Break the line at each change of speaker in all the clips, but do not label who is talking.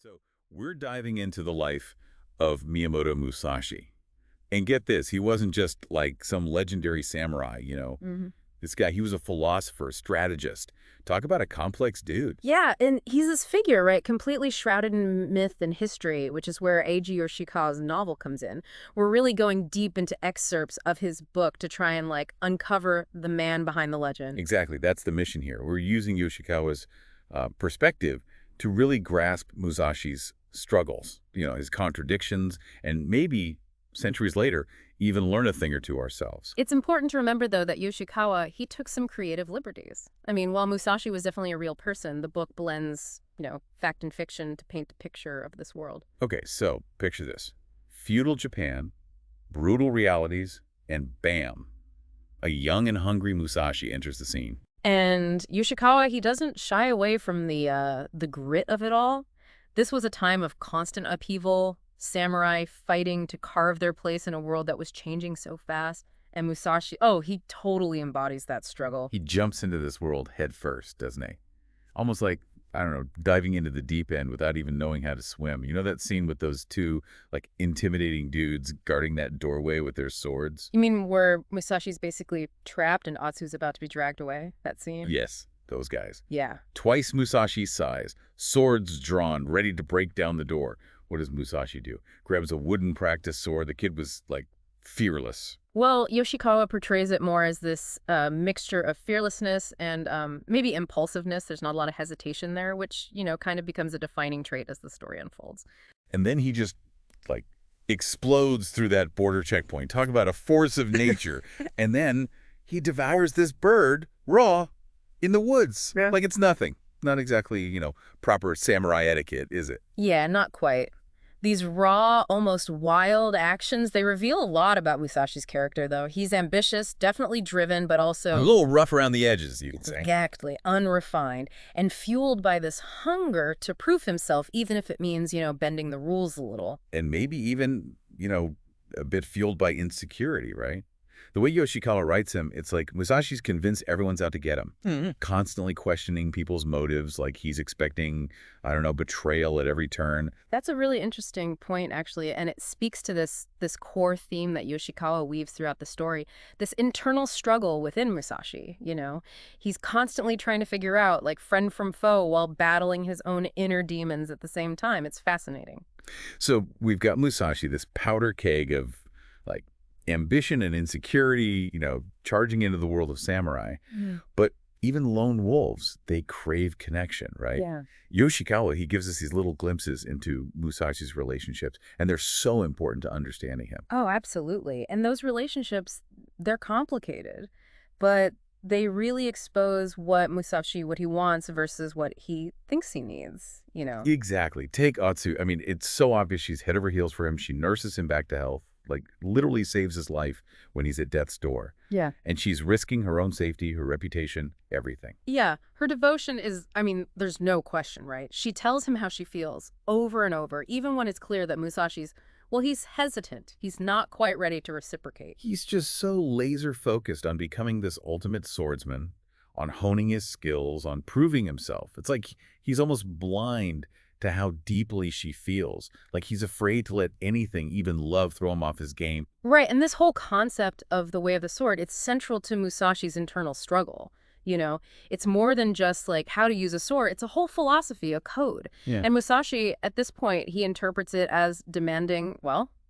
So we're diving into the life of Miyamoto Musashi. And get this, he wasn't just like some legendary samurai.
hmm
This guy, he was a philosopher, strategist. Talk about a complex dude.
Yeah, and he's this figure, right, completely shrouded in myth and history, which is where Eiji Yoshikawa's novel comes in. We're really going deep into excerpts of his book to try and, like, uncover the man behind the legend.
Exactly, that's the mission here. We're using Yoshikawa's perspective to really grasp Musashi's struggles, his contradictions, and maybe centuries later, even learn a thing or two ourselves.
It's important to remember, though, that Yoshikawa, he took some creative liberties. I mean, while Musashi was definitely a real person, the book blends, fact and fiction to paint a picture of this world.
Okay, so picture this. Feudal Japan, brutal realities, and bam, a young and hungry Musashi enters the scene.
And Yoshikawa, he doesn't shy away from the grit of it all. This was a time of constant upheaval, samurai fighting to carve their place in a world that was changing so fast. And Musashi, oh, he totally embodies that struggle.
He jumps into this world head first, doesn't he? Almost like, I don't know, diving into the deep end without even knowing how to swim. You know that scene with those two, like, intimidating dudes guarding that doorway with their swords?
You mean where Musashi's basically trapped and Atsu's about to be dragged away? That scene?
Yes, those guys.
Yeah.
Twice Musashi's size, swords drawn, ready to break down the door. What does Musashi do? Grabs a wooden practice sword. The kid was, like, fearless.
Well, Yoshikawa portrays it more as this mixture of fearlessness and maybe impulsiveness. There's not a lot of hesitation there, which, kind of becomes a defining trait as the story unfolds.
And then he just, like, explodes through that border checkpoint. Talk about a force of nature. And then he devours this bird raw in the woods.
Yeah.
Like it's nothing. Not exactly, proper samurai etiquette, is it?
Yeah, not quite. These raw, almost wild actions, they reveal a lot about Musashi's character, though. He's ambitious, definitely driven, but also...
A little rough around the edges, you could say.
Exactly, unrefined, and fueled by this hunger to prove himself, even if it means, bending the rules a little.
And maybe even, a bit fueled by insecurity, right? The way Yoshikawa writes him, it's like Musashi's convinced everyone's out to get him, constantly questioning people's motives, like he's expecting, I don't know, betrayal at every turn.
That's a really interesting point, actually, and it speaks to this core theme that Yoshikawa weaves throughout the story, this internal struggle within Musashi, He's constantly trying to figure out, like, friend from foe while battling his own inner demons at the same time. It's fascinating.
So we've got Musashi, this powder keg of, like, ambition and insecurity, charging into the world of samurai. But even lone wolves, they crave connection, right?
Yeah.
Yoshikawa, he gives us these little glimpses into Musashi's relationships, and they're so important to understanding him.
Oh, absolutely. And those relationships, they're complicated, but they really expose what he wants versus what he thinks he needs,
Exactly. Take Atsu. I mean, it's so obvious she's head over heels for him. She nurses him back to health. Like, literally saves his life when he's at death's door.
Yeah.
And she's risking her own safety, her reputation, everything.
Yeah. Her devotion is, there's no question, right? She tells him how she feels over and over, even when it's clear that Musashi's, he's hesitant. He's not quite ready to reciprocate.
He's just so laser focused on becoming this ultimate swordsman, on honing his skills, on proving himself. It's like he's almost blind to how deeply she feels. Like he's afraid to let anything, even love, throw him off his game.
Right, and this whole concept of the way of the sword, it's central to Musashi's internal struggle. It's more than just like how to use a sword. It's a whole philosophy, a code.
Yeah.
And Musashi, at this point, he interprets it as demanding,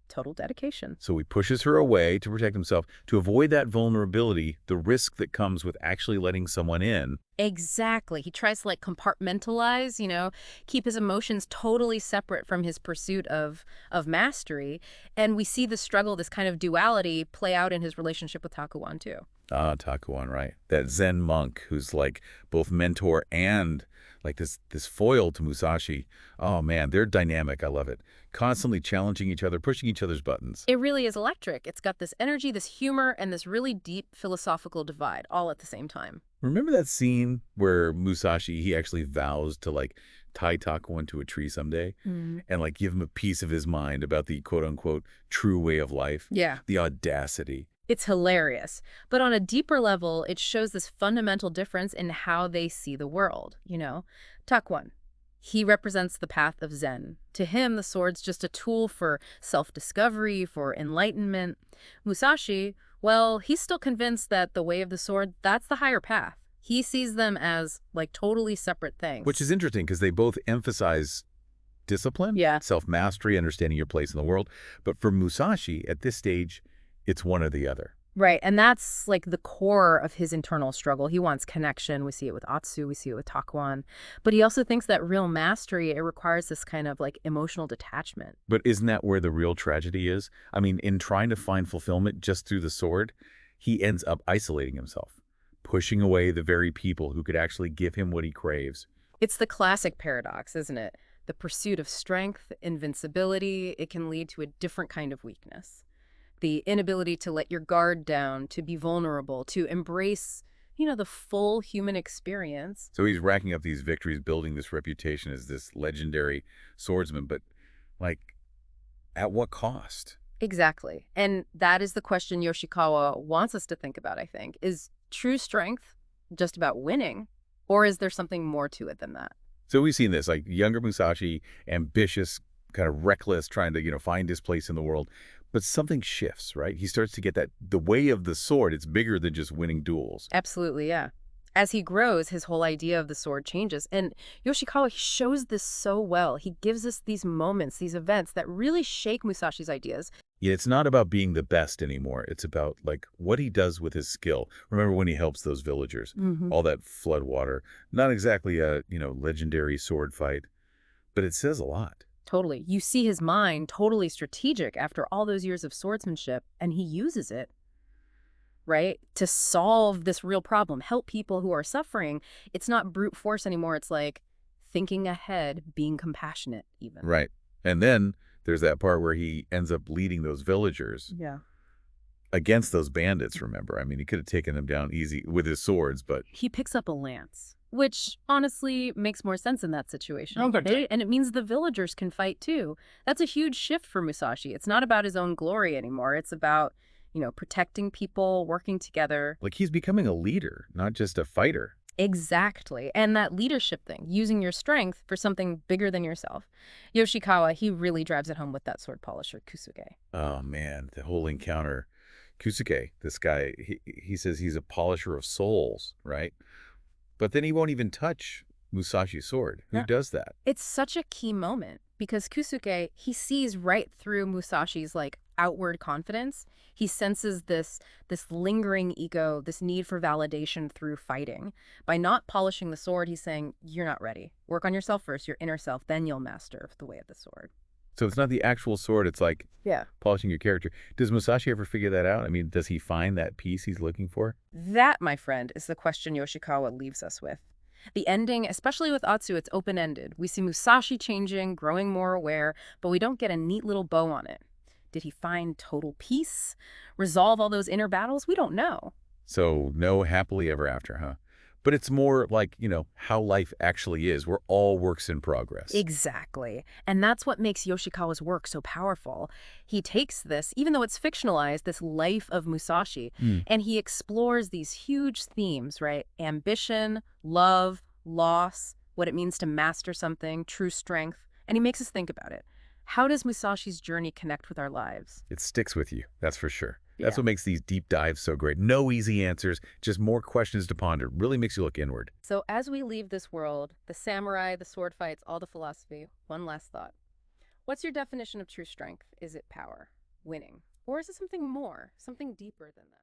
total dedication.
So he pushes her away to protect himself, to avoid that vulnerability, the risk that comes with actually letting someone in.
Exactly. He tries to compartmentalize, keep his emotions totally separate from his pursuit of mastery. And we see the struggle, this kind of duality play out in his relationship with Takuan too.
Ah, Takuan, right. That Zen monk who's like both mentor and like this foil to Musashi. Oh man, they're dynamic. I love it. Constantly challenging each other, pushing each other's buttons.
It really is electric. It's got this energy, this humor, and this really deep philosophical divide all at the same time.
Remember that scene where Musashi, he actually vows to like tie Takuan to a tree someday and like give him a piece of his mind about the quote unquote true way of life?
Yeah.
The audacity.
It's hilarious. But on a deeper level, it shows this fundamental difference in how they see the world, Takuan. He represents the path of Zen. To him, the sword's just a tool for self-discovery, for enlightenment. Musashi, well, he's still convinced that the way of the sword, that's the higher path. He sees them as, like, totally separate things.
Which is interesting because they both emphasize discipline,
Yeah.
self-mastery, understanding your place in the world. But for Musashi, at this stage, it's one or the other.
Right, and that's like the core of his internal struggle. He wants connection. We see it with Atsu, we see it with Takuan. But he also thinks that real mastery, it requires this kind of like emotional detachment.
But isn't that where the real tragedy is? I mean, in trying to find fulfillment just through the sword, he ends up isolating himself, pushing away the very people who could actually give him what he craves.
It's the classic paradox, isn't it? The pursuit of strength, invincibility, it can lead to a different kind of weakness. The inability to let your guard down, to be vulnerable, to embrace, the full human experience.
So he's racking up these victories, building this reputation as this legendary swordsman, but, like, at what cost?
Exactly. And that is the question Yoshikawa wants us to think about, I think. Is true strength just about winning, or is there something more to it than that?
So we've seen this, like, younger Musashi, ambitious, kind of reckless, trying to, find his place in the world. But something shifts, right? He starts to get that the way of the sword, it's bigger than just winning duels.
Absolutely, yeah. As he grows, his whole idea of the sword changes. And Yoshikawa, he shows this so well. He gives us these moments, these events that really shake Musashi's ideas.
Yeah, it's not about being the best anymore. It's about, like, what he does with his skill. Remember when he helps those villagers? All that flood water. Not exactly a, legendary sword fight, but it says a lot.
Totally. You see his mind totally strategic after all those years of swordsmanship, and he uses it, right, to solve this real problem, help people who are suffering. It's not brute force anymore. It's like thinking ahead, being compassionate even.
Right. And then there's that part where he ends up leading those villagers
Yeah.
against those bandits, remember? I mean, he could have taken them down easy with his swords, but
He picks up a lance, which honestly makes more sense in that situation.
Okay.
And it means the villagers can fight too. That's a huge shift for Musashi. It's not about his own glory anymore. It's about, protecting people, working together.
like he's becoming a leader, not just a fighter.
Exactly. And that leadership thing, using your strength for something bigger than yourself. Yoshikawa, he really drives it home with that sword polisher, Kusuge.
Oh, man, the whole encounter. Kusuke, this guy, he says he's a polisher of souls, right? But then he won't even touch Musashi's sword. Who
Yeah.
does that?
It's such a key moment because Kusuke, he sees right through Musashi's like outward confidence. He senses this lingering ego, this need for validation through fighting. By not polishing the sword, he's saying, you're not ready. Work on yourself first, your inner self, then you'll master the way of the sword.
So it's not the actual sword, it's like
Yeah.
polishing your character. Does Musashi ever figure that out? I mean, does he find that piece he's looking for?
That, my friend, is the question Yoshikawa leaves us with. The ending, especially with Atsu, it's open-ended. We see Musashi changing, growing more aware, but we don't get a neat little bow on it. Did he find total peace? Resolve all those inner battles? We don't know.
So no happily ever after, huh? But it's more like, how life actually is. We're all works in progress.
Exactly. And that's what makes Yoshikawa's work so powerful. He takes this, even though it's fictionalized, this life of Musashi, and he explores these huge themes, right? Ambition, love, loss, what it means to master something, true strength. And he makes us think about it. How does Musashi's journey connect with our lives?
It sticks with you, that's for sure. That's
Yeah.
what makes these deep dives so great. No easy answers, just more questions to ponder. Really makes you look inward.
So as we leave this world, the samurai, the sword fights, all the philosophy, one last thought. What's your definition of true strength? Is it power, winning? Or is it something more, something deeper than that?